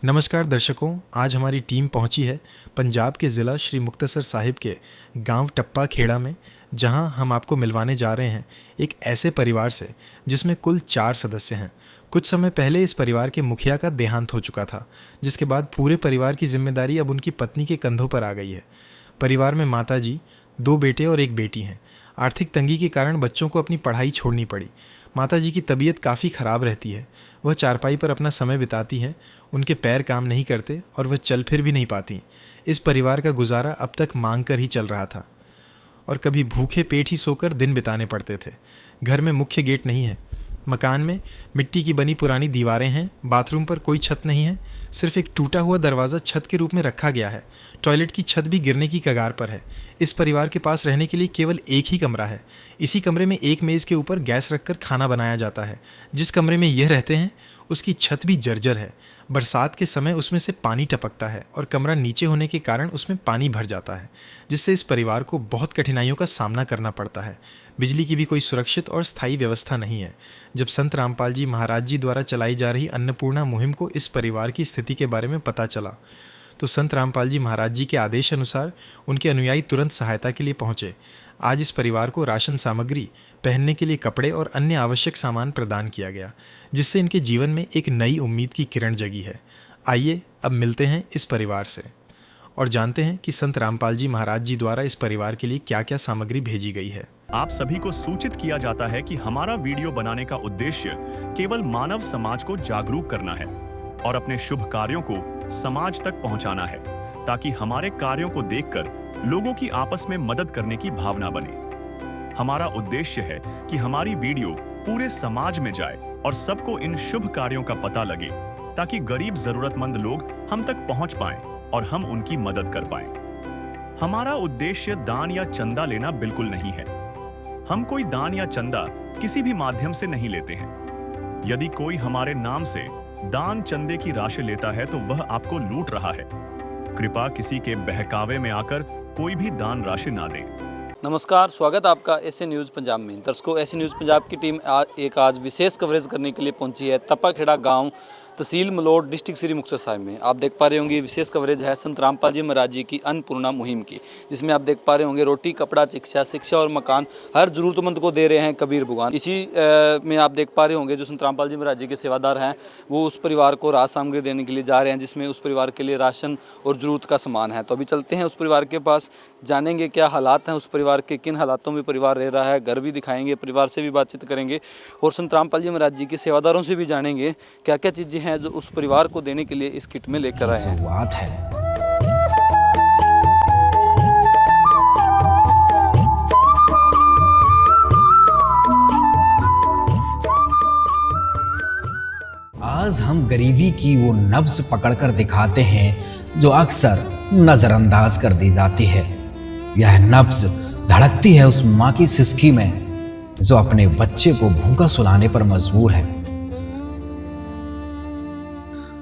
नमस्कार दर्शकों, आज हमारी टीम पहुंची है पंजाब के ज़िला श्री मुक्तसर साहिब के गांव टप्पा खेड़ा में, जहां हम आपको मिलवाने जा रहे हैं एक ऐसे परिवार से जिसमें कुल 4 सदस्य हैं। कुछ समय पहले इस परिवार के मुखिया का देहांत हो चुका था, जिसके बाद पूरे परिवार की जिम्मेदारी अब उनकी पत्नी के कंधों पर आ गई है। परिवार में माताजी, 2 बेटे और 1 बेटी हैं। आर्थिक तंगी के कारण बच्चों को अपनी पढ़ाई छोड़नी पड़ी। माताजी की तबीयत काफ़ी ख़राब रहती है। वह चारपाई पर अपना समय बिताती हैं। उनके पैर काम नहीं करते और वह चल फिर भी नहीं पाती। इस परिवार का गुजारा अब तक मांग कर ही चल रहा था और कभी भूखे पेट ही सोकर दिन बिताने पड़ते थे। घर में मुख्य गेट नहीं है। मकान में मिट्टी की बनी पुरानी दीवारें हैं। बाथरूम पर कोई छत नहीं है, सिर्फ एक टूटा हुआ दरवाज़ा छत के रूप में रखा गया है। टॉयलेट की छत भी गिरने की कगार पर है। इस परिवार के पास रहने के लिए केवल एक ही कमरा है। इसी कमरे में एक मेज़ के ऊपर गैस रखकर खाना बनाया जाता है। जिस कमरे में यह रहते हैं उसकी छत भी जर्जर है। बरसात के समय उसमें से पानी टपकता है और कमरा नीचे होने के कारण उसमें पानी भर जाता है, जिससे इस परिवार को बहुत कठिनाइयों का सामना करना पड़ता है। बिजली की भी कोई सुरक्षित और स्थायी व्यवस्था नहीं है। जब संत रामपाल जी महाराज जी द्वारा चलाई जा रही अन्नपूर्णा मुहिम को इस परिवार की स्थिति के बारे में पता चला, तो संत रामपाल जी महाराज जी के आदेश अनुसार उनके अनुयायी तुरंत सहायता के लिए पहुंचे। आज इस परिवार को राशन सामग्री, पहनने के लिए कपड़े और अन्य आवश्यक सामान प्रदान किया गया, जिससे इनके जीवन में एक नई उम्मीद की किरण जगी है। आइए अब मिलते हैं इस परिवार से और जानते हैं कि संत रामपाल जी महाराज जी द्वारा इस परिवार के लिए क्या क्या सामग्री भेजी गई है। आप सभी को सूचित किया जाता है कि हमारा वीडियो बनाने का उद्देश्य केवल मानव समाज को जागरूक करना है और अपने शुभ कार्यों को समाज तक पहुंचाना है, ताकि हमारे कार्यों को देखकर लोगों की आपस में मदद करने की भावना बने। हमारा उद्देश्य है कि हमारी वीडियो पूरे समाज में जाए और सबको इन शुभ कार्यों का पता लगे, ताकि गरीब जरूरतमंद लोग हम तक पहुंच पाएं और हम उनकी मदद कर पाएं। हमारा उद्देश्य दान या चंदा लेना बिल्कुल नहीं है। हम कोई दान या चंदा किसी भी माध्यम से नहीं लेते हैं। यदि कोई हमारे नाम से दान चंदे की राशि लेता है तो वह आपको लूट रहा है। कृपया किसी के बहकावे में आकर कोई भी दान राशि ना दें। नमस्कार, स्वागत आपका एसए न्यूज़ पंजाब में। दर्शकों, एसए न्यूज़ पंजाब की टीम आज विशेष कवरेज करने के लिए पहुंची है टप्पा खेड़ा गांव, तहसील मलोट, डिस्ट्रिक्ट श्री मुक्तसर साहिब में। आप देख पा रहे होंगे विशेष कवरेज है संत रामपाल जी महाराज जी की अन्नपूर्णा मुहिम की, जिसमें आप देख पा रहे होंगे रोटी, कपड़ा, शिक्षा और मकान हर जरूरतमंद को दे रहे हैं कबीर भगवान। इसी में आप देख पा रहे होंगे जो संत रामपाल जी महाराज जी के सेवादार हैं वो उस परिवार को राशन सामग्री देने के लिए जा रहे हैं, जिसमें उस परिवार के लिए राशन और ज़रूरत का सामान है। तो अभी चलते हैं उस परिवार के पास, जानेंगे क्या हालात हैं उस परिवार के, किन हालातों में परिवार रह रहा है, घर भी दिखाएंगे, परिवार से भी बातचीत करेंगे और संत रामपाल जी महाराज जी के सेवादारों से भी जानेंगे क्या क्या चीज़ें हैं जो उस परिवार को देने के लिए इस किट में लेकर आए हैं। शुरुआत है। आज हम गरीबी की वो नब्ज पकड़कर दिखाते हैं जो अक्सर नजरअंदाज कर दी जाती है। यह नब्ज धड़कती है उस माँ की सिसकी में जो अपने बच्चे को भूखा सुलाने पर मजबूर है।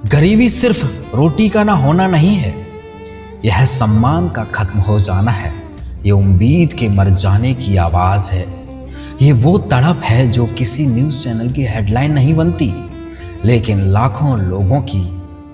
गरीबी सिर्फ रोटी का ना होना नहीं है, यह सम्मान का खत्म हो जाना है। ये उम्मीद के मर जाने की आवाज है। ये वो तड़प है जो किसी न्यूज़ चैनल की हेडलाइन नहीं बनती, लेकिन लाखों लोगों की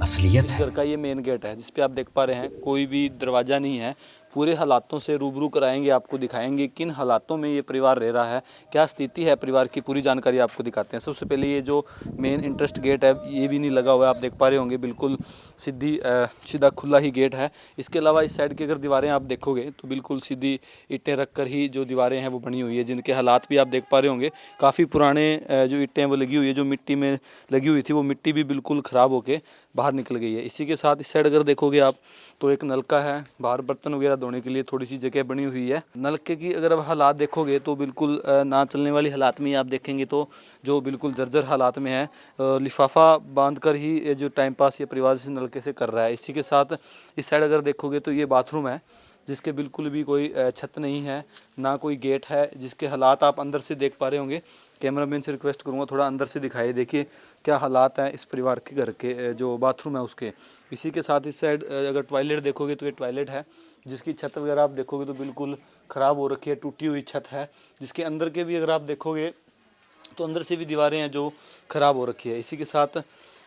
असलियत है। घर का ये मेन गेट है जिस पे आप देख पा रहे हैं कोई भी दरवाज़ा नहीं है। पूरे हालातों से रूबरू कराएंगे, आपको दिखाएंगे किन हालातों में ये परिवार रह रहा है, क्या स्थिति है परिवार की, पूरी जानकारी आपको दिखाते हैं। सबसे पहले ये जो मेन इंटरेस्ट गेट है ये भी नहीं लगा हुआ है, आप देख पा रहे होंगे बिल्कुल सीधा खुला ही गेट है। इसके अलावा इस साइड की अगर दीवारें आप देखोगे तो बिल्कुल सीधी ईंटें रख कर ही जो दीवारें हैं वो बनी हुई है, जिनके हालात भी आप देख पा रहे होंगे काफ़ी पुराने जो ईंटें वो लगी हुई है, जो मिट्टी में लगी हुई थी वो मिट्टी भी बिल्कुल ख़राब होकर बाहर निकल गई है। इसी के साथ इस साइड अगर देखोगे आप तो एक नलका है, बाहर बर्तन वगैरह धोने के लिए थोड़ी सी जगह बनी हुई है। नलके की अगर आप हालात देखोगे तो बिल्कुल ना चलने वाली हालात में आप देखेंगे तो जो बिल्कुल जर्जर हालात में है। लिफाफा बांध कर ही ये जो टाइम पास ये परिवार इस नलके से कर रहा है। इसी के साथ इस साइड अगर देखोगे तो ये बाथरूम है जिसके बिल्कुल भी कोई छत नहीं है, ना कोई गेट है, जिसके हालात आप अंदर से देख पा रहे होंगे। कैमरामैन से रिक्वेस्ट करूंगा थोड़ा अंदर से दिखाइए, देखिए क्या हालात हैं इस परिवार के घर के जो बाथरूम है उसके। इसी के साथ इस साइड अगर टॉयलेट देखोगे तो ये टॉयलेट है जिसकी छत वगैरह आप देखोगे तो बिल्कुल ख़राब हो रखी है, टूटी हुई छत है। जिसके अंदर के भी अगर आप देखोगे तो अंदर से भी दीवारें हैं जो ख़राब हो रखी है। इसी के साथ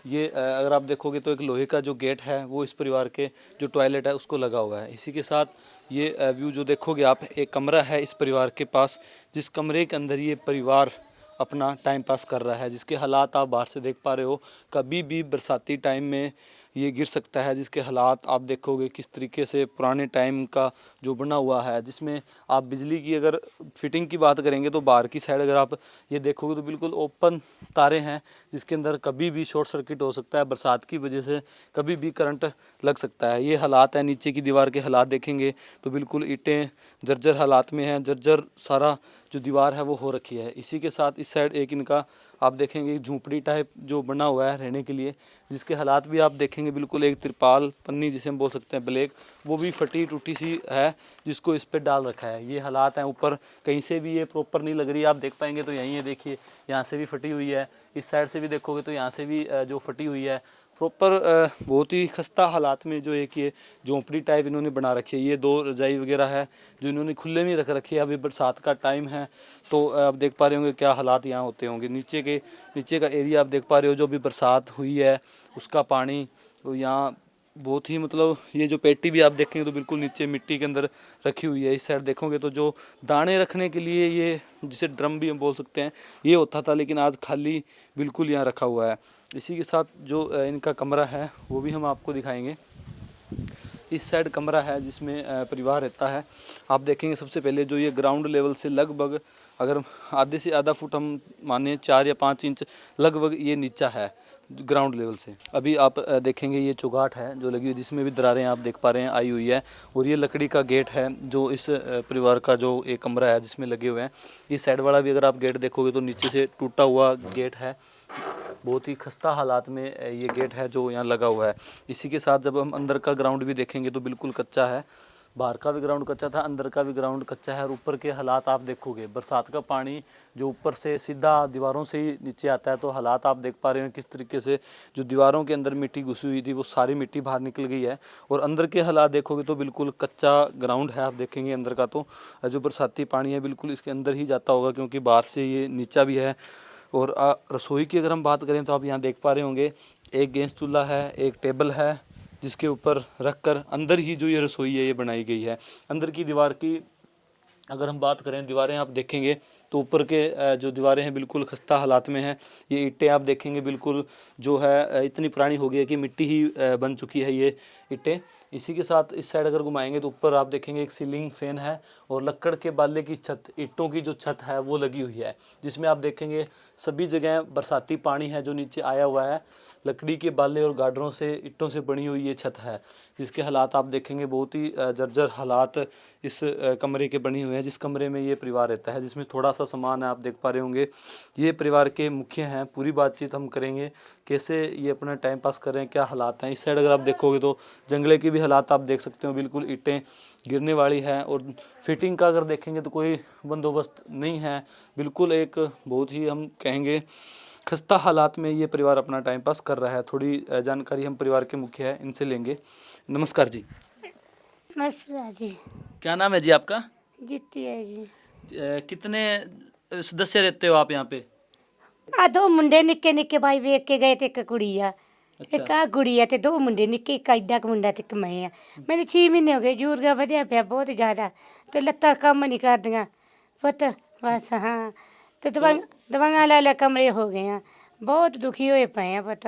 ये अगर आप देखोगे तो एक लोहे का जो गेट है वो इस परिवार के जो टॉयलेट है उसको लगा हुआ है। इसी के साथ ये व्यू जो देखोगे आप, एक कमरा है इस परिवार के पास, जिस कमरे के अंदर ये परिवार अपना टाइम पास कर रहा है, जिसके हालात आप बाहर से देख पा रहे हो। कभी भी बरसाती टाइम में ये गिर सकता है, जिसके हालात आप देखोगे किस तरीके से पुराने टाइम का जो बना हुआ है, जिसमें आप बिजली की अगर फिटिंग की बात करेंगे तो बाहर की साइड अगर आप ये देखोगे तो बिल्कुल ओपन तारे हैं, जिसके अंदर कभी भी शॉर्ट सर्किट हो सकता है, बरसात की वजह से कभी भी करंट लग सकता है। ये हालात है, नीचे की दीवार के हालात देखेंगे तो बिल्कुल ईंटें जर्जर हालात में हैं, जर्जर सारा जो दीवार है वो हो रखी है। इसी के साथ इस साइड एक इनका आप देखेंगे झूंपड़ी टाइप जो बना हुआ है रहने के लिए, जिसके हालात भी आप देखेंगे बिल्कुल एक तिरपाल पन्नी जिसे हम बोल सकते हैं ब्लैक, वो भी फटी टूटी सी है जिसको इस पे डाल रखा है। ये हालात हैं, ऊपर कहीं से भी ये प्रॉपर नहीं लग रही, आप देख पाएंगे तो यहीं है, देखिए यहाँ से भी फटी हुई है, इस साइड से भी देखोगे तो यहाँ से भी जो फटी हुई है प्रॉपर, बहुत ही खस्ता हालात में जो एक ये झोंपड़ी टाइप इन्होंने बना रखी है। ये 2 रजाई वगैरह है जो इन्होंने खुले में रख रखी है। अभी बरसात का टाइम है तो आप देख पा रहे होंगे क्या हालात यहाँ होते होंगे। नीचे का एरिया आप देख पा रहे हो, जो भी बरसात हुई है उसका पानी तो यहाँ बहुत ही मतलब, ये जो पेटी भी आप देखेंगे तो बिल्कुल नीचे मिट्टी के अंदर रखी हुई है। इस साइड देखोगे तो जो दाने रखने के लिए ये जिसे ड्रम भी हम बोल सकते हैं ये होता था, लेकिन आज खाली बिल्कुल यहाँ रखा हुआ है। इसी के साथ जो इनका कमरा है वो भी हम आपको दिखाएंगे। इस साइड कमरा है जिसमें परिवार रहता है। आप देखेंगे सबसे पहले जो ये ग्राउंड लेवल से लगभग अगर आधे से आधा फुट हम माने 4 या 5 इंच लगभग ये नीचा है ग्राउंड लेवल से। अभी आप देखेंगे ये चौगाट है जो लगी हुई, जिसमें भी दरारें आप देख पा रहे हैं आई हुई है, और ये लकड़ी का गेट है जो इस परिवार का जो एक कमरा है जिसमें लगे हुए हैं। इस साइड वाला भी अगर आप गेट देखोगे तो नीचे से टूटा हुआ गेट है, बहुत ही खस्ता हालात में ये गेट है जो यहाँ लगा हुआ है। इसी के साथ जब हम अंदर का ग्राउंड भी देखेंगे तो बिल्कुल कच्चा है, बाहर का भी ग्राउंड कच्चा था, अंदर का भी ग्राउंड कच्चा है। और ऊपर के हालात आप देखोगे, बरसात का पानी जो ऊपर से सीधा दीवारों से ही नीचे आता है, तो हालात आप देख पा रहे हैं किस तरीके से जो दीवारों के अंदर मिट्टी घुसी हुई थी वो सारी मिट्टी बाहर निकल गई है। और अंदर के हालात देखोगे तो बिल्कुल कच्चा ग्राउंड है। आप देखेंगे अंदर का तो जो बरसाती पानी है बिल्कुल इसके अंदर ही जाता होगा, क्योंकि बाहर से ये नीचा भी है। और रसोई की अगर हम बात करें तो आप यहाँ देख पा रहे होंगे एक गैस चूल्हा है, एक टेबल है जिसके ऊपर रखकर अंदर ही जो ये रसोई है ये बनाई गई है। अंदर की दीवार की अगर हम बात करें, दीवारें आप देखेंगे तो ऊपर के जो दीवारें हैं बिल्कुल खस्ता हालात में हैं। ये ईंटें आप देखेंगे बिल्कुल जो है इतनी पुरानी हो गई है कि मिट्टी ही बन चुकी है ये ईंटें। इसी के साथ इस साइड अगर घुमाएंगे तो ऊपर आप देखेंगे एक सीलिंग फैन है और लक्कड़ के बाले की छत, ईंटों की जो छत है वो लगी हुई है, जिसमें आप देखेंगे सभी जगह बरसाती पानी है जो नीचे आया हुआ है। लकड़ी के बाले और गाडरों से ईंटों से बनी हुई ये छत है, जिसके हालात आप देखेंगे बहुत ही जर्जर हालात इस कमरे के बने हुए हैं, जिस कमरे में ये परिवार रहता है, जिसमें थोड़ा सा सामान है आप देख पा रहे होंगे। ये परिवार के मुखिया हैं, पूरी बातचीत हम करेंगे कैसे ये अपना टाइम पास कर रहे हैं, क्या हालात हैं। इस साइड अगर आप देखोगे तो जंगले के भी हालात आप देख सकते हो, बिल्कुल ईंटें गिरने वाली है। और फिटिंग का अगर देखेंगे तो कोई बंदोबस्त नहीं है, बिल्कुल एक बहुत ही हम कहेंगे खस्ता हालात में ये परिवार अपना टाइम पास कर रहा है। थोड़ी जानकारी हम परिवार के मुखिया हैं इनसे लेंगे। नमस्कार जी। नमस्कार जी। क्या नाम है जी आपका? जीती है जी। कितने सदस्य रहते हो आप यहाँ पे? 2 मुंडे निक्के निक्के भाई वेख के गए थे, एक कुड़ी आ, एक आ कुड़ी आ ते 2 मुंडे निक्के, एक एडा क मुंडा ते एक मैं आ। मैंने 6 महीने हो गए, जूरगा वधिया पिया बहुत ज़्यादा, तो लत्तां कम नहीं करदियां पुत्त बस। हाँ तो दवाइयां ला कमरे हो गए हैं, बहुत दुखी हुए पे हैं पुत्त।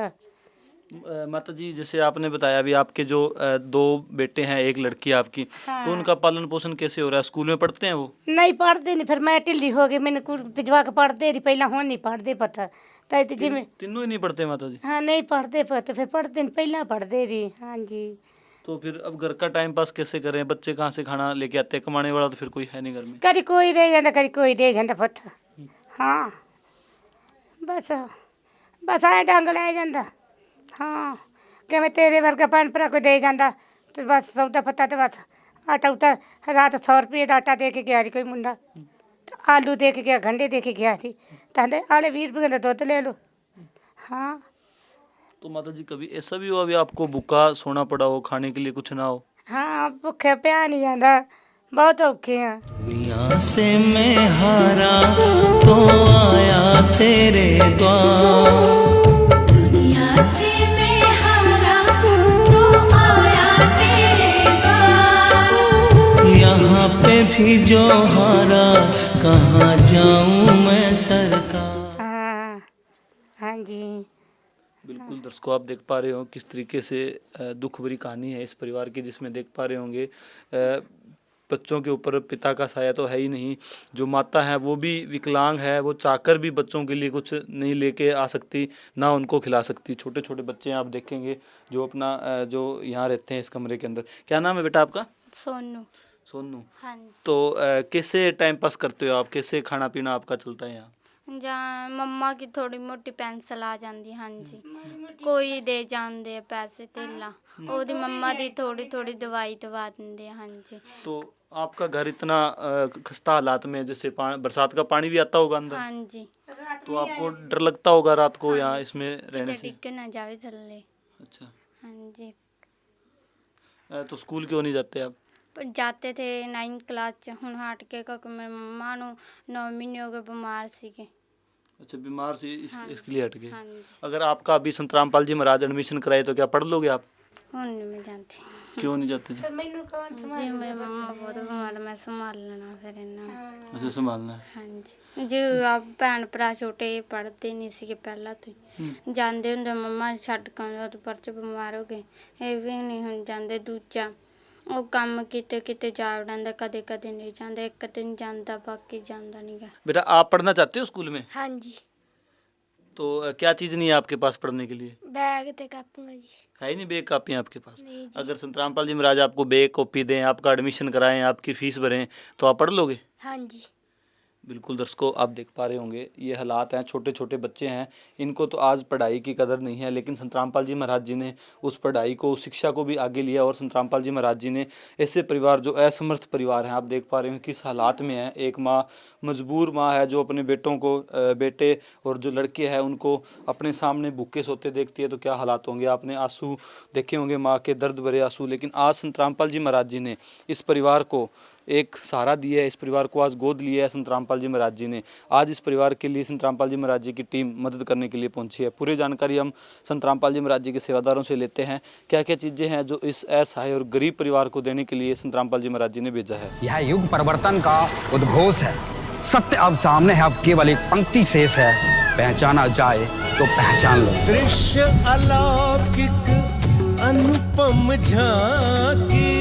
माता जी जैसे आपने बताया अभी आपके जो 2 बेटे हैं, एक लड़की आपकी, हाँ। तो उनका पालन पोषण कैसे हो रहा है? स्कूल में पढ़ते हैं वो? नहीं पढ़ते नहीं, फिर मैं ढिल्ली हो गई, मैंने जवाक पढ़ते रही पहला, हुण नहीं पढ़ते पुत्त। तो जिमें तीनों ही नहीं पढ़ते माता जी? हाँ नहीं पढ़ते पुत्त, फिर पढ़ते नहीं, पहला पढ़ते रही। हाँ जी। तो फिर अब घर का टाइम पास कैसे करें? बच्चे कहाँ से खाना लेके आते हैं? कमाने वाला तो फिर कोई है नहीं घर में। कभी कोई रह जाता, कभी कोई रह जाता पुत्त। हाँ बस बस आए ढंग लै जाता। हाँ किवें तेरे वर्गा भैन भरा कोई दे जाता तो बस सौदा पत्ता, तो बस आटा उटा रात 100 रुपये का आटा दे के गया थी कोई मुंडा, तो आलू दे के गया, गंढे दे के गया थी, तो आले 20 रुपये का दुध ले लो। हाँ तो माता जी कभी ऐसा भी हुआ अभी आपको भूखा सोना पड़ा हो, खाने के लिए कुछ ना हो? हाँ भुखे प्या नहीं जाता, बहुत औखे हैं। दुनिया से मैं हारा तो आया तेरे द्वार, दुनिया से ही जो हारा, कहाँ जाऊं मैं सरकार। हाँ हाँ जी। बिल्कुल दर्शकों, आप देख पा रहे हो किस तरीके से दुख भरी कहानी है इस परिवार की, जिसमें देख पा रहे होंगे बच्चों के ऊपर पिता का साया तो है ही नहीं। जो माता है वो भी विकलांग है, वो चाहकर भी बच्चों के लिए कुछ नहीं लेके आ सकती, ना उनको खिला सकती। छोटे छोटे बच्चे हैं, आप देखेंगे जो अपना जो यहाँ रहते हैं इस कमरे के अंदर। क्या नाम है बेटा आपका? सोनू। सोनू। हाँ जी। तो कैसे टाइम पास करते हो आप, कैसे खाना पीना आपका चलता है यहाँ? ਜਾਂ ਮੰਮਾ ਕੀ ਥੋੜੀ ਮੋਟੀ ਪੈਨਸਲ ਆ ਜਾਂਦੀ। ਹਾਂਜੀ, ਕੋਈ ਦੇ ਜਾਂਦੇ ਆ ਪੈਸੇ ਧੇਲਾ, ਉਹਦੀ ਮੰਮਾ ਦੀ ਥੋੜੀ ਥੋੜੀ ਦਵਾਈ ਦਵਾ ਦਿੰਦੇ ਆ। ਹਾਂਜੀ। तो आपका घर इतना खस्ता हालात में है, जैसे बरसात का पानी भी आता होगा अंदर, ਹਾਂਜੀ, तो आपको डर लगता होगा रात को यहाँ इसमें रहने ਕਿਤੇ से? ਡਿੱਗ ਨਾ ਜਾਵੇ ਥੱਲੇ। अच्छा। ਹਾਂਜੀ। तो स्कूल क्यों नहीं जाते आप? ਪਰ ਜਾਤੇ ਥੇ 9 ਕਲਾਸ ਚ, ਹੁਣ ਹਟ ਕੇ ਕਿਉਂਕਿ ਮੇਰੀ ਮੰਮਾ ਨੂੰ 9 ਮਹੀਨੇ ਹੋ ਗਏ ਬਿਮਾਰ ਸੀਗੇ। अच्छा, बीमार से इसके लिए हट गए। ਹਾਂਜੀ। अगर आपका अभी संत रामपाल जी महाराज एडमिशन कराए तो क्या पढ़ लोगे आप? ਹੁਣ ਨਹੀਂ ਮੈਂ ਜਾਂਦੀ क्यों नहीं जाते जी? ਮੈਨੂੰ ਕੌਣ ਜੀ, ਮੇਰੀ ਮੰਮਾ ਬਹੁਤ ਬਿਮਾਰ, ਮੈਂ ਸੰਭਾਲ ਲੈਣਾ ਫਿਰ ਇਹਨਾਂ ਨੂੰ। अच्छा, संभालना है। ਹਾਂਜੀ ਜੀ। ਆਪ ਭੈਣ ਭਰਾ ਛੋਟੇ ਪੜ੍ਹਦੇ ਨਹੀਂ ਸੀਗੇ ਪਹਿਲਾਂ ਤੋਂ ਹੀ, ਜਾਂਦੇ ਹੁੰਦੇ ਮੰਮਾ ਛੱਡ ਕੇ ਆਉਂਦੇ, ਉਹ ਤੋਂ ਪਰਚ ਬਿਮਾਰ ਹੋ ਗਏ, ਇਹ ਵੀ ਨਹੀਂ ਹੁਣ ਜਾਂਦੇ। ਦੂਜਾ ਉਹ ਕੰਮ ਕਿਤੇ ਕਿਤੇ ਜਾ ਵੜਾਂਦਾ, ਕਦੇ ਕਦੇ ਨਹੀਂ ਜਾਂਦਾ, ਇੱਕ ਦਿਨ ਜਾਂਦਾ ਬਾਕੀ ਜਾਂਦਾ नहीं गा। बेटा, आप पढ़ना चाहते हो स्कूल में? हाँ जी। तो क्या चीज़ नहीं है आपके पास पढ़ने के लिए? बैग ते कापूंगा जी। है ही नहीं बैग कापियाँ आपके पास? नहीं जी। अगर संत रामपाल जी महाराज आपको बैग कॉपी दें, आपका एडमिशन कराएं, आपकी फीस भरें, तो आप पढ़ लोगे? हाँ जी। बिल्कुल दर्शकों, आप देख पा रहे होंगे ये हालात हैं, छोटे छोटे बच्चे हैं, इनको तो आज पढ़ाई की कदर नहीं है, लेकिन संत रामपाल जी महाराज जी ने उस पढ़ाई को, उस शिक्षा को भी आगे लिया। और संत रामपाल जी महाराज जी ने ऐसे परिवार, जो असमर्थ परिवार हैं, आप देख पा रहे हैं किस हालात में है। एक माँ, मजबूर माँ है, जो अपने बेटों को, बेटे और जो लड़के हैं उनको अपने सामने भूखे सोते देखती है, तो क्या हालात होंगे। आपने आंसू देखे होंगे, माँ के दर्द भरे आंसू। लेकिन आज संत रामपाल जी महाराज जी ने इस परिवार को एक सहारा दिया है, इस परिवार को आज गोद लिया है संत रामपाल जी महाराज जी ने। आज इस परिवार के लिए संत रामपाल जी महाराज जी की टीम मदद करने के लिए पहुंची है। पूरी जानकारी हम संत रामपाल जी महाराज जी के सेवादारों से लेते हैं, क्या क्या चीज़ें हैं जो इस असहाय और गरीब परिवार को देने के लिए संत रामपाल जी महाराज जी ने भेजा है। यह युग परिवर्तन का उद्घोष है। सत्य अब सामने है, अब केवल एक पंक्ति शेष है। पहचाना जाए तो पहचान लो। दृश्य अलौकिक अनुपम झांकी,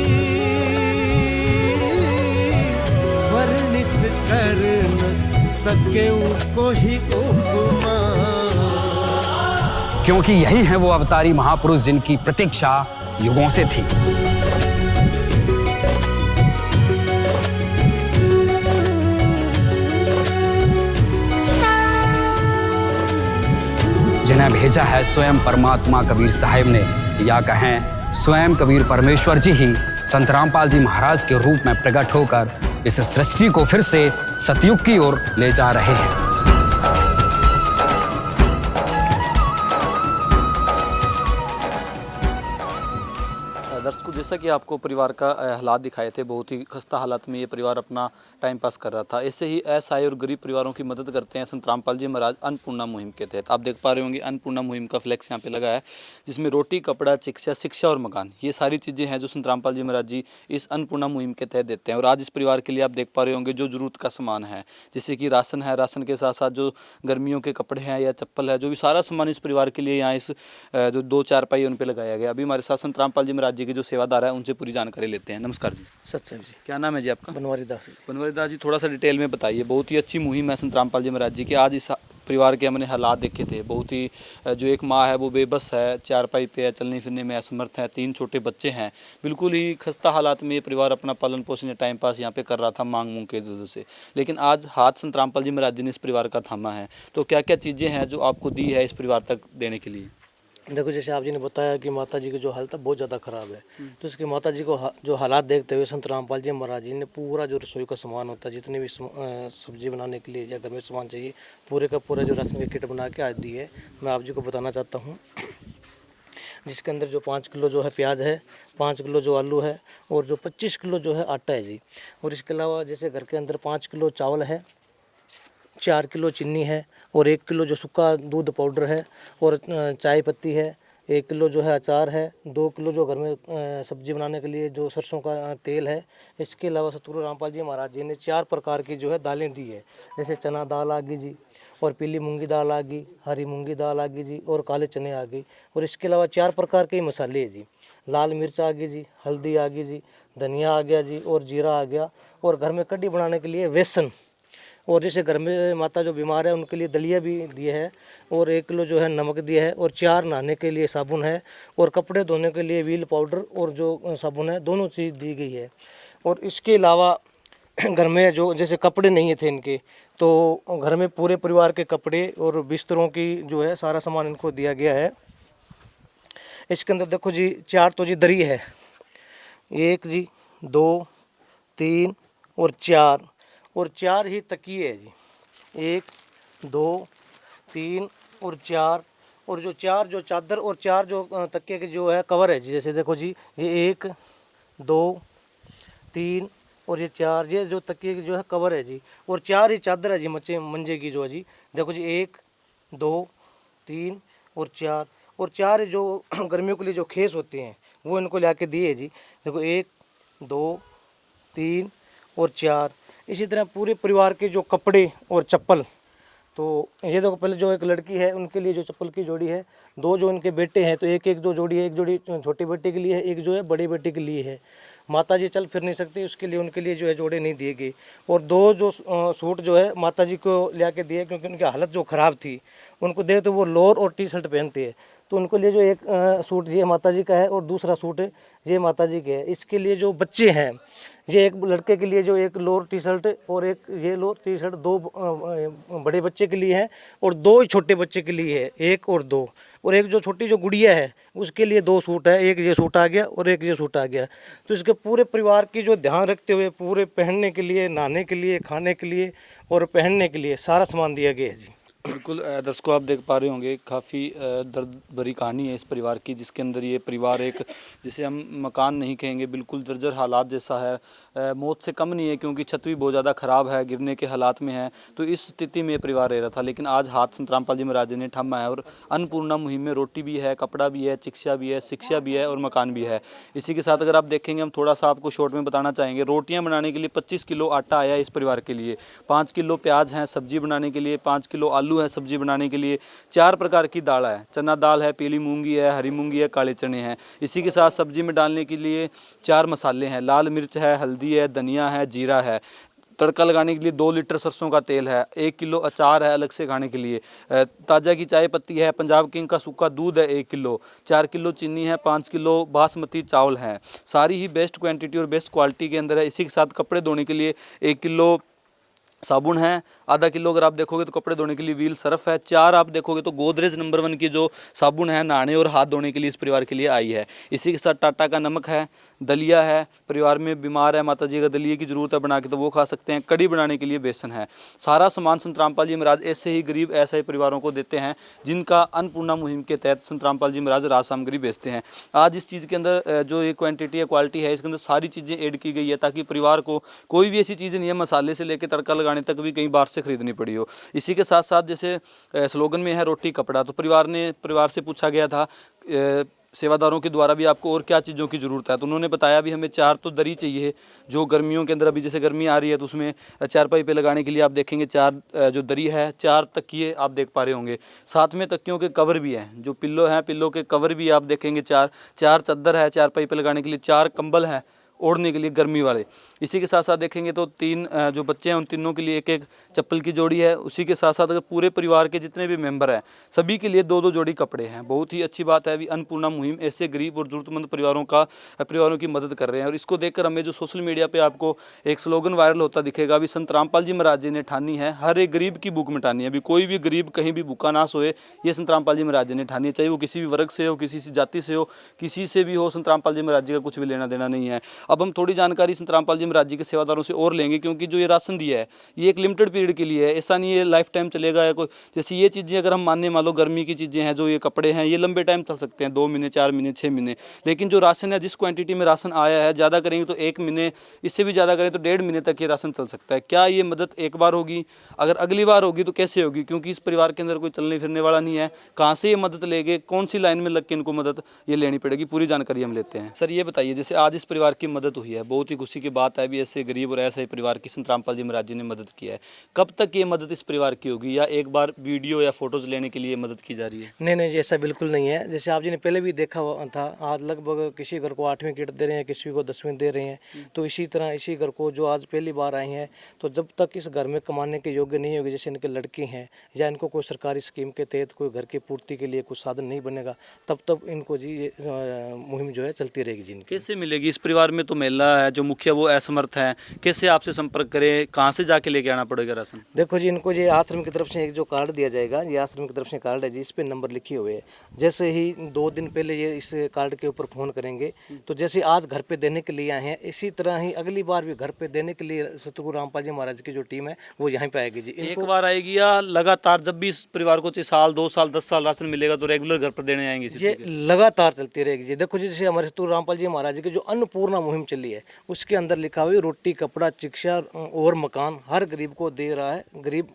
वर्णित कर न सके कोई उपमा। क्योंकि यही है वो अवतारी महापुरुष जिनकी प्रतीक्षा युगों से थी। जिन्हें भेजा है स्वयं परमात्मा कबीर साहिब ने, या कहें स्वयं कबीर परमेश्वर जी ही संत रामपाल जी महाराज के रूप में प्रकट होकर इस सृष्टि को फिर से सतयुग की ओर ले जा रहे हैं। दर्शकों, जैसा कि आपको परिवार का हालात दिखाए थे, बहुत ही खस्ता हालात में ये परिवार अपना टाइम पास कर रहा था। ऐसे ही असहाय और गरीब परिवारों की मदद करते हैं संत रामपाल जी महाराज अन्नपूर्णा मुहिम के तहत। आप देख पा रहे होंगे अन्नपूर्णा मुहिम का फ्लैक्स यहाँ पे लगा है, जिसमें रोटी, कपड़ा, शिक्षा और मकान, ये सारी चीज़ें हैं जो संत रामपाल जी महाराज जी इस अन्नपूर्णा मुहिम के तहत देते हैं। और आज इस परिवार के लिए आप देख पा रहे होंगे जो ज़रूरत का सामान है, जैसे कि राशन है, राशन के साथ साथ जो गर्मियों के कपड़े हैं या चप्पल है, जो भी सारा सामान इस परिवार के लिए यहाँ इस जो 2 चारपाई उन पर लगाया गया। अभी हमारे साथ संत रामपाल जी महाराज जी के जो सेवादार है उनसे पूरी जानकारी लेते हैं। नमस्कार जी। सत्संग जी। क्या नाम है जी आपका? बनवारी दास जी। बनवारी दास जी, थोड़ा सा डिटेल में बताइए। बहुत ही अच्छी मुहिम है संत रामपाल जी महाराज जी की। आज इस परिवार के हमने हालात देखे थे, बहुत ही जो एक माँ है वो बेबस है, चारपाई पे है, चलने फिरने में असमर्थ है, 3 छोटे बच्चे हैं, बिल्कुल ही खस्ता हालात में ये परिवार अपना पालन पोषण या टाइम पास यहाँ पे कर रहा था मांग मूंग के दूध से। लेकिन आज हाथ संत रामपाल जी महाराज जी ने इस परिवार का थामा है। तो क्या क्या चीज़ें हैं जो आपको दी है इस परिवार तक देने के लिए? देखो, जैसे आप जी ने बताया कि माता जी की जो हालत है बहुत ज़्यादा ख़राब है, तो इसकी माता जी को जो हालात देखते हुए संत रामपाल जी महाराज जी ने पूरा जो रसोई का सामान होता है, जितने भी सब्जी बनाने के लिए या घर में सामान चाहिए, पूरे का पूरा जो राशन की किट बना के आज दी है। मैं आप जी को बताना चाहता हूँ, जिसके अंदर जो 5 किलो जो है प्याज है, 5 किलो जो आलू है, और जो 25 किलो जो है आटा है जी। और इसके अलावा जैसे घर के अंदर 5 किलो चावल है, 4 किलो चीनी है, और 1 किलो जो सूखा दूध पाउडर है, और चाय पत्ती है, 1 किलो जो है अचार है, 2 किलो जो घर में सब्जी बनाने के लिए जो सरसों का तेल है। इसके अलावा सतगुरु रामपाल जी महाराज जी ने 4 प्रकार की जो है दालें दी है, जैसे चना दाल आ गई जी, और पीली मूंगी दाल आ गई, हरी मूंगी दाल आ गई जी, और काले चने आ गई। और इसके अलावा 4 प्रकार के मसाले हैं जी, लाल मिर्च आ गई जी, हल्दी आ गई जी, धनिया आ गया जी, और जीरा आ गया। और घर में कढ़ी बनाने के लिए बेसन, और जैसे घर में माता जो बीमार है उनके लिए दलिया भी दिए है, और 1 किलो जो है नमक दिया है, और 4 नहाने के लिए साबुन है, और कपड़े धोने के लिए व्हील पाउडर और जो साबुन है, दोनों चीज़ दी गई है। और इसके अलावा घर में जो जैसे कपड़े नहीं थे इनके, तो घर में पूरे परिवार के कपड़े और बिस्तरों की जो है सारा सामान इनको दिया गया है। इसके अंदर देखो जी 4 तो जी दरी है, 1 जी, 2, 3 और 4, और 4 ही तकिए है जी, 1, 2, 3 और 4, और जो 4 जो चादर और 4 जो तकिए के जो है कवर है जी। जैसे देखो जी, ये 1, 2, 3 और ये 4, ये जो तकिए की जो है कवर है जी, और 4 ही चादर है जी मंजे की जो है जी। देखो जी 1, 2, 3 और 4, और 4 जो गर्मियों के लिए जो खेस होते हैं वो इनको ला के दिए जी। देखो 1, 2, 3 और 4। इसी तरह पूरे परिवार के जो कपड़े और चप्पल, तो ये देखो पहले जो एक लड़की है उनके लिए जो चप्पल की जोड़ी है, 2 जो इनके बेटे हैं तो एक एक दो जोड़ी है, एक जोड़ी छोटी बेटी के लिए है, एक जो है बड़ी बेटी के लिए है। माता जी चल फिर नहीं सकती, उसके लिए उनके लिए जो है जोड़े नहीं दिए गए। और 2 जो सूट जो है माता जी को ला के दिए, क्योंकि उनकी हालत जो ख़राब थी, उनको दे तो वो लोअर और टी-शर्ट पहनते हैं, तो उनको लिए जो एक सूट ये माता जी का है, और दूसरा सूट है ये माता जी के है। इसके लिए जो बच्चे हैं, ये एक लड़के के लिए जो एक लोअर टी-शर्ट और एक ये लोअर टी-शर्ट 2 बड़े बच्चे के लिए है, और 2 ही छोटे बच्चे के लिए है, 1 और 2। और एक जो छोटी जो गुड़िया है उसके लिए 2 सूट है, एक ये सूट आ गया और एक ये सूट आ गया। तो इसके पूरे परिवार की जो ध्यान रखते हुए पूरे पहनने के लिए, नहाने के लिए, खाने के लिए और पहनने के लिए सारा सामान दिया गया है जी। बिल्कुल दर्शकों, आप देख पा रहे होंगे काफ़ी दर्द भरी कहानी है इस परिवार की, जिसके अंदर ये परिवार एक, जिसे हम मकान नहीं कहेंगे, बिल्कुल जर्जर हालात जैसा है, मौत से कम नहीं है, क्योंकि छत भी बहुत ज़्यादा ख़राब है, गिरने के हालात में है। तो इस स्थिति में ये परिवार रह रहा था, लेकिन आज हाथ संत रामपाल जी महाराज ने थमा है, और अन्नपूर्णा मुहिम में रोटी भी है, कपड़ा भी है, शिक्षा भी है, शिक्षा भी है और मकान भी है। इसी के साथ अगर आप देखेंगे, हम थोड़ा सा आपको शॉर्ट में बताना चाहेंगे, रोटियाँ बनाने के लिए 25 किलो आटा आया इस परिवार के लिए, 5 किलो प्याज हैं सब्जी बनाने के लिए, 5 किलो आलू है सब्जी बनाने के लिए, 4 प्रकार की दाल है, चना दाल है, पीली मूंगी है, हरी मूंगी है, काले चने हैं। इसी के साथ सब्जी में डालने के लिए 4 मसाले हैं, लाल मिर्च है, हल्दी है, धनिया है, जीरा है। तड़का लगाने के लिए 2 लीटर सरसों का तेल है, 1 किलो अचार है अलग से खाने के लिए, ताज़ा की चाय पत्ती है, पंजाब किंग का सूखा दूध है 1 किलो, 4 किलो चीनी है, 5 किलो बासमती चावल हैं, सारी ही बेस्ट क्वांटिटी और बेस्ट क्वालिटी के अंदर है। इसी के साथ कपड़े धोने के लिए 1 किलो साबुन है, आधा किलो अगर आप देखोगे तो कपड़े धोने के लिए व्हील सर्फ है, 4 आप देखोगे तो गोदरेज नंबर 1 की जो साबुन है नहाने और हाथ धोने के लिए इस परिवार के लिए आई है। इसी के साथ टाटा का नमक है, दलिया है, परिवार में बीमार है माता जी का दलिए की ज़रूरत है बना के, तो वो खा सकते हैं, कड़ी बनाने के लिए बेसन है। सारा सामान संत रामपाल जी महाराज ऐसे ही गरीब ऐसे ही परिवारों को देते हैं जिनका अन्नपूर्णा मुहिम के तहत संत रामपाल जी महाराज राज सामग्री बेचते हैं। आज इस चीज़ के अंदर जो ये क्वान्टिटी है, क्वालिटी है, इसके अंदर सारी चीज़ें ऐड की गई है, ताकि परिवार को कोई भी ऐसी चीज़ नहीं है मसाले से लेकर तड़का लगाने तक भी कहीं बाहर से खरीदनी पड़ी हो। इसी के साथ साथ जैसे स्लोगन में है रोटी कपड़ा, तो परिवार से पूछा गया था सेवादारों के द्वारा भी आपको और क्या चीज़ों की ज़रूरत है, तो उन्होंने बताया भी हमें 4 तो दरी चाहिए, जो गर्मियों के अंदर अभी जैसे गर्मी आ रही है तो उसमें चारपाई पे लगाने के लिए आप देखेंगे 4 जो दरी है, 4 तकिए आप देख पा रहे होंगे, साथ में तकियों के कवर भी हैं, जो पिल्लो हैं पिल्लो के कवर भी आप देखेंगे, 4 चादर है चारपाई पे लगाने के लिए, 4 कंबल हैं ओढ़ने के लिए गर्मी वाले। इसी के साथ साथ देखेंगे तो 3 जो बच्चे हैं उन तीनों के लिए 1-1 चप्पल की जोड़ी है। उसी के साथ साथ अगर पूरे परिवार के जितने भी मेंबर हैं सभी के लिए 2-2 जोड़ी कपड़े हैं। बहुत ही अच्छी बात है अभी अन्नपूर्णा मुहिम ऐसे गरीब और ज़रूरतमंद परिवारों की मदद कर रहे हैं। और इसको देखकर हमें जो सोशल मीडिया पर आपको एक स्लोगन वायरल होता दिखेगा, अभी संत रामपाल जी महाराज जी ने ठानी है हर एक गरीब की भूख मिटानी है। अभी कोई भी गरीब कहीं भी भूखा ना सोए, ये संत रामपाल जी महाराज जी ने ठानी है, चाहे वो किसी भी वर्ग से हो, किसी जाति से हो, किसी से भी हो, संत रामपाल जी महाराज जी का कुछ भी लेना देना नहीं है। अब हम थोड़ी जानकारी संत रामपाल जी महाराज जी के सेवादारों से और लेंगे, क्योंकि जो ये राशन दिया है ये एक लिमिटेड पीरियड के लिए है, ऐसा नहीं है लाइफ टाइम चलेगा या कोई। जैसे ये चीज़ें अगर हम मानने मान लो गर्मी की चीज़ें हैं, जो ये कपड़े हैं, ये लंबे टाइम चल सकते हैं, 2 महीने 4 महीने 6 महीने। लेकिन जो राशन है, जिस क्वांटिटी में राशन आया है, ज़्यादा करेंगे तो 1 महीने, इससे भी ज़्यादा करें तो 1.5 महीने तक ये राशन चल सकता है। क्या ये मदद एक बार होगी? अगर अगली बार होगी तो कैसे होगी? क्योंकि इस परिवार के अंदर कोई चलने फिरने वाला नहीं है, कहाँ से ये मदद लेंगे, कौन सी लाइन में लग के इनको मदद ये लेनी पड़ेगी, पूरी जानकारी हम लेते हैं। सर ये बताइए, जैसे आज इस परिवार की मदद हुई है, बहुत ही खुशी की बात है, भी ऐसे गरीब और ऐसे परिवार की संत रामपाल जी महाराज जी ने मदद किया है। कब तक ये मदद इस परिवार की होगी, या एक बार वीडियो या फोटोज लेने के लिए मदद की जा रही है? नहीं जी, ऐसा बिल्कुल नहीं है। जैसे आप जी ने पहले भी देखा हुआ था, आज लगभग किसी घर को 8वीं किट दे रहे हैं, किसी को 10वीं दे रहे हैं। तो इसी तरह इसी घर को जो आज पहली बार आए हैं, तो जब तक इस घर में कमाने के योग्य नहीं होगी, जैसे इनके लड़के हैं या इनको कोई सरकारी स्कीम के तहत कोई घर की पूर्ति के लिए कुछ साधन नहीं बनेगा, तब तक इनको जी ये मुहिम जो है चलती रहेगी जी। कैसे मिलेगी? इस परिवार में तो महिला है, जो मुखिया वो असमर्थ है, कैसे आपसे संपर्क करें, कहाँ से जाके लेके आना पड़ेगा राशन? देखो जी, इनको ये आश्रम की तरफ से एक जो कार्ड दिया जाएगा, ये आश्रम की तरफ से कार्ड है जी, इस पे नंबर लिखे हुए है। जैसे ही 2 दिन पहले ये इस कार्ड के ऊपर फ़ोन करेंगे, तो जैसे आज घर पे देने के लिए आए हैं, इसी तरह ही अगली बार भी घर पे देने के लिए सतगुरु रामपाल जी महाराज की जो टीम है वो यहाँ पे आएगी जी। एक बार आएगी या लगातार जब भी इस परिवार को 6 साल 2 साल 10 साल राशन मिलेगा तो रेगुलर घर पर देने आएंगे? ये लगातार चलती रहेगी जी। देखो जी, जैसे हमारे सतगुरु रामपाल जी महाराज की जो अन्नपूर्णा मुहिम चली है, उसके अंदर लिखा हुआ है रोटी कपड़ा शिक्षा और मकान हर गरीब को दे रहा है गरीब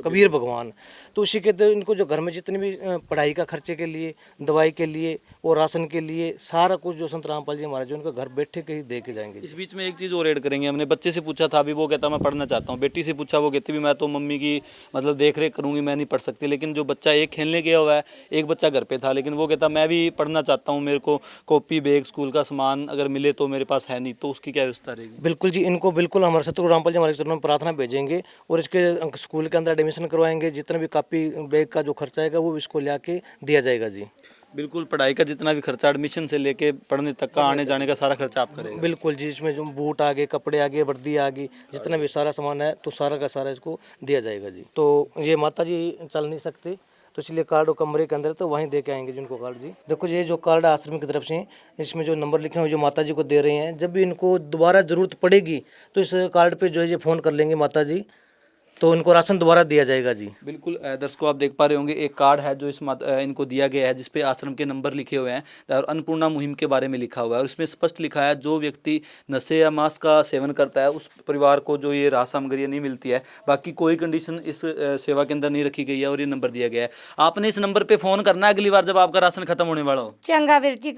कबीर भगवान। तो उसी के तो इनको जो घर में जितने भी पढ़ाई का खर्चे के लिए, दवाई के लिए और राशन के लिए सारा कुछ जो संत रामपाल जी महाराज उनका घर बैठे के ही दे के जाएंगे। इस बीच में एक चीज़ और ऐड करेंगे, हमने बच्चे से पूछा था, अभी वो कहता मैं पढ़ना चाहता हूँ। बेटी से पूछा, वो कहती भी मैं तो मम्मी की मतलब देख रेख करूँगी, मैं नहीं पढ़ सकती। लेकिन जो बच्चा एक खेलने गया हुआ है, एक बच्चा घर पे था, लेकिन वो कहता मैं भी पढ़ना चाहता हूँ, मेरे को कॉपी बैग स्कूल का सामान अगर मिले तो मेरे पास है नहीं, तो उसकी क्या व्यवस्था रहेगी? बिल्कुल जी, इनको बिल्कुल हमारे सतगुरु रामपाल जी महाराज के चरणों में प्रार्थना भेजेंगे और इसके स्कूल के अंदर एडमिशन करवाएंगे। जितना भी कॉपी बैग का जो खर्चा आएगा वो इसको ला के दिया जाएगा जी। बिल्कुल, पढ़ाई का जितना भी खर्चा, एडमिशन से लेके पढ़ने तक का, आने जाने का सारा खर्चा आप करेंगे? बिल्कुल जी, इसमें जो बूट आ गए, कपड़े आ गए, वर्दी आ गई, जितना भी सारा सामान है तो सारा का सारा इसको दिया जाएगा जी। तो ये माता जी चल नहीं सकते, तो इसलिए कार्ड कमरे के अंदर तो वहीं दे के आएंगे जिनको कार्ड जी। देखो ये जो कार्ड आश्रम की तरफ से, इसमें जो नंबर लिखे हुए जो माता जी को दे रहे हैं, जब भी इनको दोबारा ज़रूरत पड़ेगी तो इस कार्ड पे जो है ये फ़ोन कर लेंगे माता जी, तो इनको राशन दोबारा दिया जाएगा जी। बिल्कुल, दर्शकों आप देख पा रहे होंगे, एक कार्ड है जो इनको दिया गया है, जिसपे आश्रम के नंबर लिखे हुए हैं और अन्नपूर्णा मुहिम के बारे में लिखा हुआ है। और इसमें स्पष्ट लिखा है, जो व्यक्ति नशे या मांस का सेवन करता है उस परिवार को जो ये राशन सामग्री नहीं मिलती है। बाकी कोई कंडीशन इस सेवा के अंदर नहीं रखी गई है और ये नंबर दिया गया है। आपने इस नंबर पर फ़ोन करना है अगली बार जब आपका राशन खत्म होने वाला हो। चंगा वीर जी,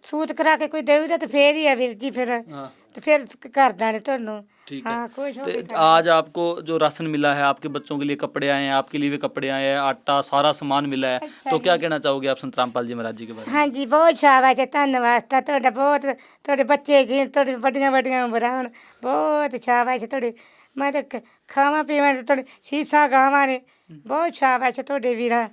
सूत करा के कोई देवी तो फिर ही है वीर जी, फिर तो फिर कर देने ਤੁਹਾਨੂੰ। ठीक हाँ, है। कोई छोटी तो आज आपको जो राशन मिला है, आपके बच्चों के लिए कपड़े आए हैं, आपके लिए भी कपड़े आए हैं, आटा सारा सामान मिला है, अच्छा तो क्या कहना चाहोगे आप संत रामपाल जी महाराज जी के बारे में? हाँ जी, बहुत शाबाश है, धन्यवाद ਤੁਹਾਡਾ ਬਹੁਤ। ਤੁਹਾਡੇ ਬੱਚੇ ਜੀ ਤੁਹਾਡੇ ਵੱਡੀਆਂ ਵੱਡੀਆਂ ਉਮਰਾਂ ਹੋਣ, ਬਹੁਤ शाबाश है ਤੁਹਾਡੇ। ਮੈਂ ਤਾਂ ਖਾਵਾਂ ਪੀਵਾਂ ਤੇ ਤੁਹਾਡੇ ਸੀਸਾਂ ਗਾਵਾਂ ਨੇ, बहुत शाबाश है ਤੁਹਾਡੇ ਵੀਰਾ।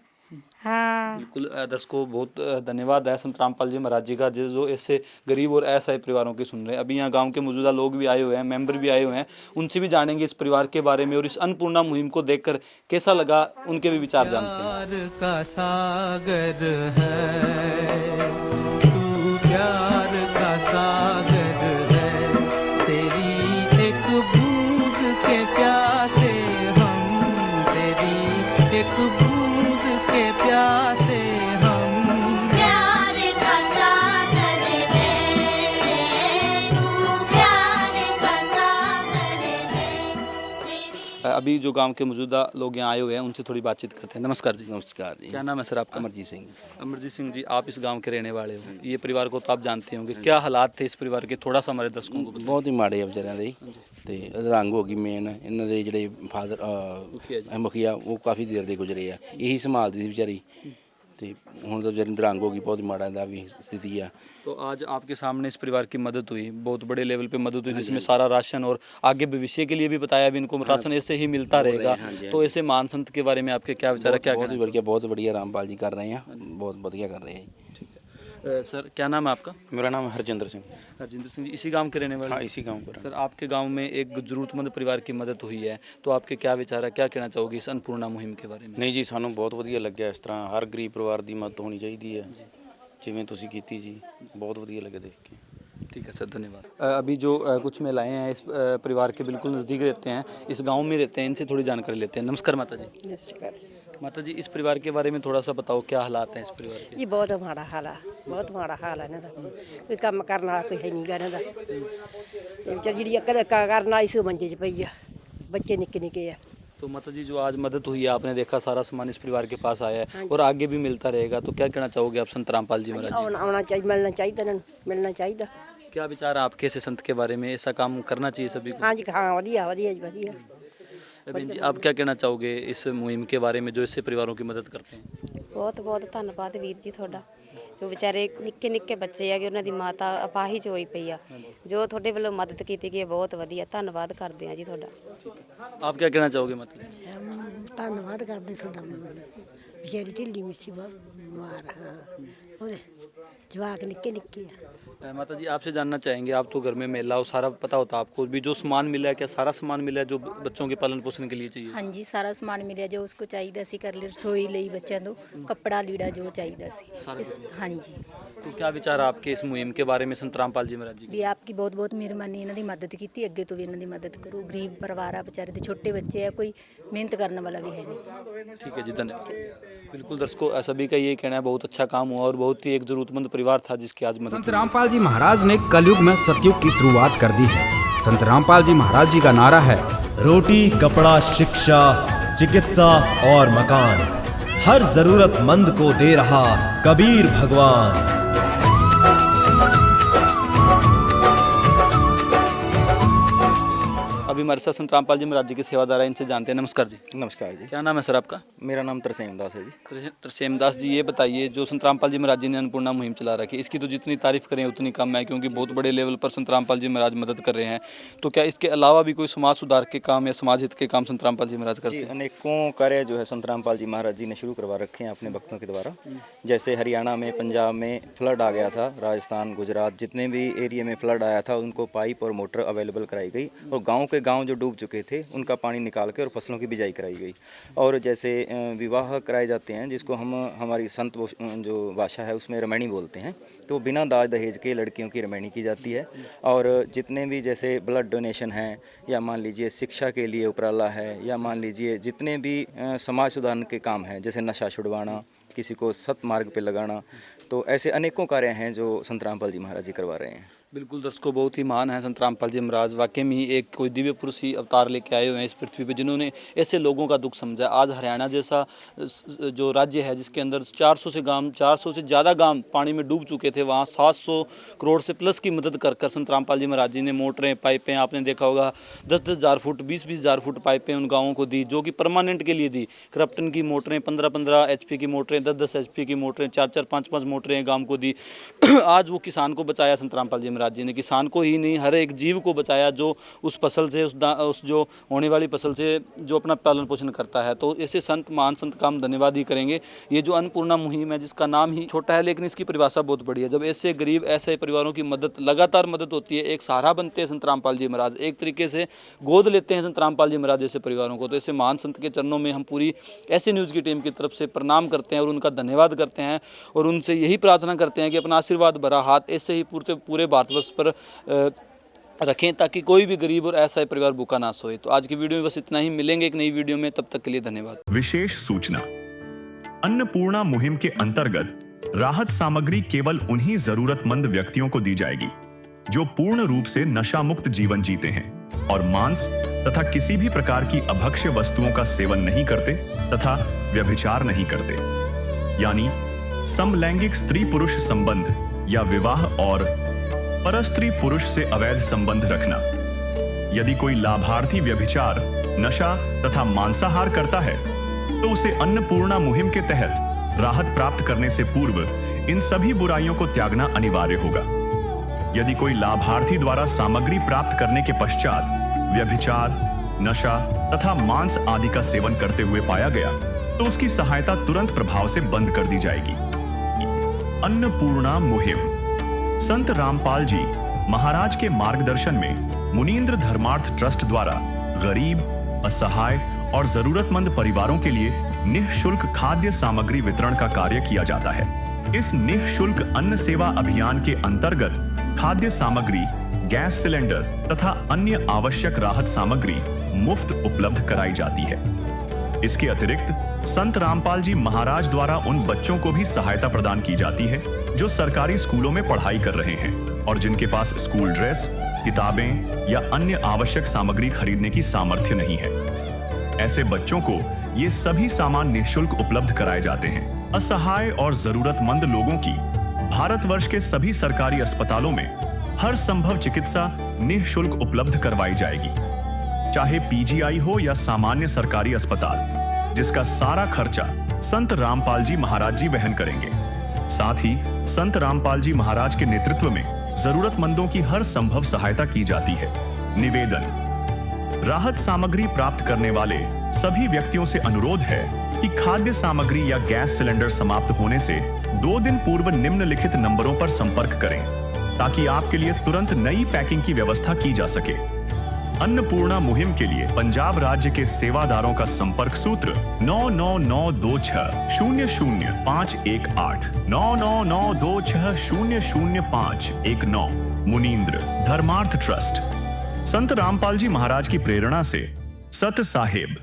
हाँ बिल्कुल, दर्शकों बहुत धन्यवाद है संत रामपाल जी महाराज जी का, जो ऐसे गरीब और असहाय परिवारों की सुन रहे हैं। अभी यहाँ गांव के मौजूदा लोग भी आए हुए हैं, मेंबर भी आए हुए हैं, उनसे भी जानेंगे इस परिवार के बारे में और इस अन्नपूर्णा मुहिम को देखकर कैसा लगा, उनके भी विचार जानते हैं। प्यार का सागर है तू, प्यार का सागर है, तेरी एक बूंद के प्यासे हम, तेरी एक बूंद के प्यासे हम। प्यार का सागर है तू, प्यार का सागर है। अभी जो गांव के मौजूदा लोग यहाँ आए हुए हैं, उनसे थोड़ी बातचीत करते हैं। नमस्कार जी। नमस्कार जी। क्या नाम है सर आपका? अमरजीत सिंह। अमरजीत सिंह जी, आप इस गांव के रहने वाले हो, ये परिवार को तो आप जानते होंगे, क्या हालात थे इस परिवार के, थोड़ा सा हमारे दर्शकों को बताइए। ਬਹੁਤ ਹੀ ਮਾੜੇ ਆ ਵਿਚਾਰਿਆਂ ਦੇ ਤੇ ਅਧਰੰਗ ਹੋ ਗਈ ਮੇਨ ਇਹਨਾਂ ਦੇ ਜਿਹੜੇ ਫਾਦਰ ਮੁਖੀਆ ਉਹ ਕਾਫੀ ਦੇਰ ਦੇ ਗੁਜ਼ਰੇ ਆ, ਇਹੀ ਸੰਭਾਲਦੀ ਸੀ ਵਿਚਾਰੀ ਤੇ ਹੁਣ ਤਾਂ ਵਿਚਾਰੀ ਅਧਰੰਗ ਹੋ ਗਈ, ਬਹੁਤ ਹੀ ਮਾੜਾ ਦਾ ਵੀ स्थिति ਆ। तो आज आपके सामने इस परिवार की मदद हुई, बहुत बड़े लेवल पे मदद हुई, जिसमें सारा राशन और आगे भविष्य के लिए भी बताया भी इनको राशन ऐसे ही मिलता रहेगा। तो ऐसे महान संत के बारे में आपके क्या विचार है, क्या बहुत ही बढ़िया, बहुत बढ़िया रामपाल जी कर रहे हैं, बहुत बढ़िया कर रहे हैं। सर क्या नाम है आपका? मेरा नाम हरजिंदर सिंह। हरजिंदर सिंह जी, इसी गांव के रहने वाले? हाँ, इसी गांव का। सर आपके गांव में एक ज़रूरतमंद परिवार की मदद हुई है, तो आपके क्या विचार है, क्या कहना चाहोगे इस अन्नपूर्णा मुहिम के बारे में? नहीं जी, सानू बहुत ਵਧੀਆ ਲੱਗਿਆ। इस तरह हर गरीब परिवार की मदद होनी चाहिए है, जिवें तुसीं कीती जी, बहुत ਵਧੀਆ ਲੱਗਾ देख के। ठीक है सर, धन्यवाद। अभी जो कुछ महिलाएं हैं इस परिवार के बिल्कुल नज़दीक रहते हैं, इस गांव में रहते हैं, इनसे थोड़ी जानकारी लेते हैं। नमस्कार माता जी। नमस्कार। माता जी, इस परिवार के बारे में थोड़ा सा बताओ, क्या हालात हैं इस परिवार के? ये बहुत माड़ा हाल है, बहुत माड़ा हाल है इन्हां दा। कोई काम करने वाला कोई है नहीं गा इन्हां दा। बेचारी जिहड़ी अकल करन वाली सी मंजे 'च पई आ, बच्चे निक्के निक्के आ। तो माता जी, जो आज मदद हुई है, आपने देखा सारा सामान इस परिवार के पास आया है और आगे भी मिलता रहेगा, तो क्या कहना चाहोगे आप संत रामपाल जी महाराज जी? आना चाहिए, मिलना चाहिए इन्हां नूं, मिलना चाहिए। क्या विचार है आपके ऐसे संत के बारे में? ऐसा काम करना चाहिए सभी को? हाँ जी, हाँ, वधिया वधिया जी, वधिया। बहन जी, आप क्या कहना चाहोगे इस मुहिम के बारे में जो इससे परिवारों की मदद करते हैं? ਬਹੁਤ ਬਹੁਤ ਧੰਨਵਾਦ ਵੀਰ ਜੀ ਤੁਹਾਡਾ। ਜੋ ਵਿਚਾਰੇ ਨਿੱਕੇ ਨਿੱਕੇ ਬੱਚੇ ਹੈਗੇ, ਉਹਨਾਂ ਦੀ ਮਾਤਾ ਅਪਾਹਿਜ ਹੋਈ ਪਈ ਆ, ਜੋ ਤੁਹਾਡੇ ਵੱਲੋਂ ਮਦਦ ਕੀਤੀ ਗਈ ਹੈ, ਬਹੁਤ ਵਧੀਆ, ਧੰਨਵਾਦ ਕਰਦੇ ਆ ਜੀ ਤੁਹਾਡਾ। आप क्या कहना चाहोगे माता जी? ਧੰਨਵਾਦ ਕਰਦੇ ਤੁਹਾਡਾ। ਵਿਚਾਰੀ ਢਿੱਲੀ ਮਿੱਸੀ ਬਿਮਾਰ, ਹਾਂ, ਉਹਦੇ ਜਵਾਕ ਨਿੱਕੇ ਨਿੱਕੇ ਆ। माता जी, आपसे जानना चाहेंगे, आप तो घर में महिला हो, सारा पता होता है आपको भी, जो सामान मिला है क्या सारा सामान मिला है जो बच्चों के पालन पोषण के लिए चाहिए? ਹਾਂਜੀ, ਸਾਰਾ ਸਮਾਨ ਮਿਲਿਆ ਜੋ ਉਸਕੋ ਚਾਹੀਦਾ ਸੀ, ਕਰ ਲਈ ਰਸੋਈ ਲਈ ਬੱਚਿਆਂ ਨੂੰ ਕੱਪੜਾ ਲੀੜਾ ਜੋ ਚਾਹੀਦਾ ਸੀ। ਹਾਂਜੀ। तो क्या विचार है आपके इस मुहिम के बारे में संत रामपाल जी महाराज जी? ਵੀ ਆਪकी ਬਹੁਤ ਬਹੁਤ ਮਿਹਰਬਾਨੀ, ਇਹਨਾਂ ਦੀ ਮਦਦ ਕੀਤੀ, ਅੱਗੇ ਤੋਂ ਵੀ ਇਹਨਾਂ ਦੀ ਮਦਦ ਕਰੋ। ਗਰੀਬ ਪਰਿਵਾਰ ਆ, ਵਿਚਾਰੇ ਦੇ ਛੋਟੇ ਬੱਚੇ ਆ, ਕੋਈ ਮਿਹਨਤ ਕਰਨ वाला भी है नहीं। ठीक है जी, धन्यवाद। बिल्कुल दर्शकों, सभी का ये कहना है बहुत अच्छा काम हुआ और बहुत ही एक जरूरतमंद परिवार था जिसकी आज मदद। संत रामपाल जी महाराज ने कलयुग में सतयुग की शुरुआत कर दी है। संत रामपाल जी महाराज जी का नारा है, रोटी, कपड़ा, शिक्षा, चिकित्सा और मकान, हर जरूरतमंद को दे रहा कबीर भगवान। अभी हमारे साथ संत रामपाल जी महाराज जी के सेवादार हैं, इनसे जानते हैं। नमस्कार जी। नमस्कार जी। क्या नाम है सर आपका? मेरा नाम तरसेम दास है जी। तरसेम दास जी, ये बताइए, जो संत रामपाल जी महाराज जी ने अन्नपूर्णा मुहिम चला रखी है, इसकी तो जितनी तारीफ करें उतनी कम है, क्योंकि बहुत बड़े लेवल पर संत रामपाल जी महाराज मदद कर रहे हैं। तो क्या इसके अलावा भी कोई समाज सुधार के काम या समाज हित के काम संत रामपाल जी महाराज करते हैं? अनेकों कार्य जो है संत रामपाल जी महाराज जी ने शुरू करवा रखे हैं अपने भक्तों के द्वारा। जैसे हरियाणा में, पंजाब में फ्लड आ गया था, राजस्थान, गुजरात, जितने भी एरिया में फ्लड आया था उनको पाइप और मोटर अवेलेबल कराई गई, और गाँव के गाँव जो डूब चुके थे उनका पानी निकाल के और फसलों की बिजाई कराई गई। और जैसे विवाह कराए जाते हैं, जिसको हम हमारी संत जो भाषा है उसमें रमैनी बोलते हैं, तो बिना दाज दहेज के लड़कियों की रमैनी की जाती है। और जितने भी जैसे ब्लड डोनेशन है, या मान लीजिए शिक्षा के लिए उपराला है, या मान लीजिए जितने भी समाज सुधार के काम हैं, जैसे नशा छुड़वाना, किसी को सत्मार्ग पे लगाना, तो ऐसे अनेकों कार्य हैं जो संत रामपाल जी महाराज जी करवा रहे हैं। बिल्कुल दर्शकों, बहुत ही महान है संत रामपाल जी महाराज, वाकई में ही एक कोई दिव्य पुरुष ही अवतार लेके आए हुए हैं इस पृथ्वी पे, जिन्होंने ऐसे लोगों का दुख समझा। आज हरियाणा जैसा जो राज्य है जिसके अंदर 400 से ज़्यादा गांव पानी में डूब चुके थे, वहाँ 700 करोड़ से प्लस की मदद कर कर संत रामपाल जी महाराज जी ने मोटरें, पाइपें, आपने देखा होगा 10-10 हज़ार फुट, 20-20 हज़ार फुट पाइपें उन गाँवों को दी, जो कि परमानेंट के लिए दी। क्रप्टन की मोटरें 15-15 HP की मोटरें, 10-10 HP की मोटरें, 4-4, 5-5 मोटरें गाँव को दी। आज वो किसान को बचाया संत रामपाल जी महाराज जी ने, किसान को ही नहीं हर एक जीव को बचाया जो उस फसल से, उस जो होने वाली फसल से जो अपना पालन पोषण करता है। तो ऐसे संत, महान संत का हम धन्यवाद ही करेंगे। ये जो अन्नपूर्णा मुहिम है, जिसका नाम ही छोटा है लेकिन इसकी परिभाषा बहुत बड़ी है। जब ऐसे गरीब, ऐसे परिवारों की मदद, लगातार मदद होती है, एक सहारा बनते हैं संत रामपाल जी महाराज, एक तरीके से गोद लेते हैं संत रामपाल जी महाराज जैसे परिवारों को। तो ऐसे महान संत के चरणों में हम पूरी ऐसे न्यूज़ की टीम की तरफ से प्रणाम करते हैं और उनका धन्यवाद करते हैं, और उनसे यही प्रार्थना करते हैं कि अपना आशीर्वाद भरा हाथ ऐसे ही पूरे भारतवर्ष पर रखें, ताकि कोई भी गरीब और ऐसा परिवार भूखा ना सोए। तो आज की वीडियो में बस इतना ही, मिलेंगे एक नई वीडियो में, तब तक के लिए धन्यवाद। विशेष सूचना, अन्नपूर्णा मुहिम के अंतर्गत राहत सामग्री केवल उन्हीं जरूरतमंद व्यक्तियों को दी जाएगी जो पूर्ण रूप से नशा मुक्त जीवन जीते हैं और मांस तथा किसी भी प्रकार की अभक्ष्य वस्तुओं का सेवन नहीं करते तथा व्यभिचार नहीं करते, यानी समलैंगिक स्त्री पुरुष संबंध या विवाह और परस्त्री पुरुष से अवैध संबंध रखना। यदि कोई लाभार्थी व्यभिचार, नशा तथा मांसाहार करता है तो उसे अन्नपूर्णा मुहिम के तहत राहत प्राप्त करने से पूर्व इन सभी बुराइयों को त्यागना अनिवार्य होगा। यदि कोई लाभार्थी द्वारा सामग्री प्राप्त करने के पश्चात व्यभिचार, नशा तथा मांस आदि का सेवन करते हुए पाया गया तो उसकी सहायता तुरंत प्रभाव से बंद कर दी जाएगी। अन्नपूर्णा मुहिम संत रामपाल जी महाराज के मार्गदर्शन में मुनीन्द्र धर्मार्थ ट्रस्ट द्वारा गरीब, असहाय और जरूरतमंद परिवारों के लिए निःशुल्क खाद्य सामग्री वितरण का कार्य किया जाता है। इस निःशुल्क अन्न सेवा अभियान के अंतर्गत खाद्य सामग्री, गैस सिलेंडर तथा अन्य आवश्यक राहत सामग्री मुफ्त उपलब्ध कराई जाती है। इसके अतिरिक्त संत रामपाल जी महाराज द्वारा उन बच्चों को भी सहायता प्रदान की जाती है जो सरकारी स्कूलों में पढ़ाई कर रहे हैं और जिनके पास स्कूल ड्रेस, किताबें या अन्य आवश्यक सामग्री खरीदने की सामर्थ्य नहीं है। ऐसे बच्चों को ये सभी सामान निःशुल्क उपलब्ध कराए जाते हैं। असहाय और जरूरतमंद लोगों की भारतवर्ष के सभी सरकारी अस्पतालों में हर संभव चिकित्सा निःशुल्क उपलब्ध करवाई जाएगी, चाहे पीजीआई हो या सामान्य सरकारी अस्पताल, जिसका सारा खर्चा संत रामपाल जी महाराज जी वहन करेंगे। साथ ही संत रामपाल जी महाराज के नेतृत्व में जरूरतमंदों की हर संभव सहायता की जाती है। निवेदन: राहत सामग्री प्राप्त करने वाले सभी व्यक्तियों से अनुरोध है कि खाद्य सामग्री या गैस सिलेंडर समाप्त होने से 2 दिन पूर्व निम्नलिखित नंबरों पर संपर्क करें ताकि आपके लिए तुरंत नई पैकिंग की व्यवस्था की जा सके। अन्नपूर्णा मुहिम के लिए पंजाब राज्य के सेवादारों का संपर्क सूत्र 9992600518 9992600519। मुनींद्र धर्मार्थ ट्रस्ट। संत रामपाल जी महाराज की प्रेरणा से सत साहिब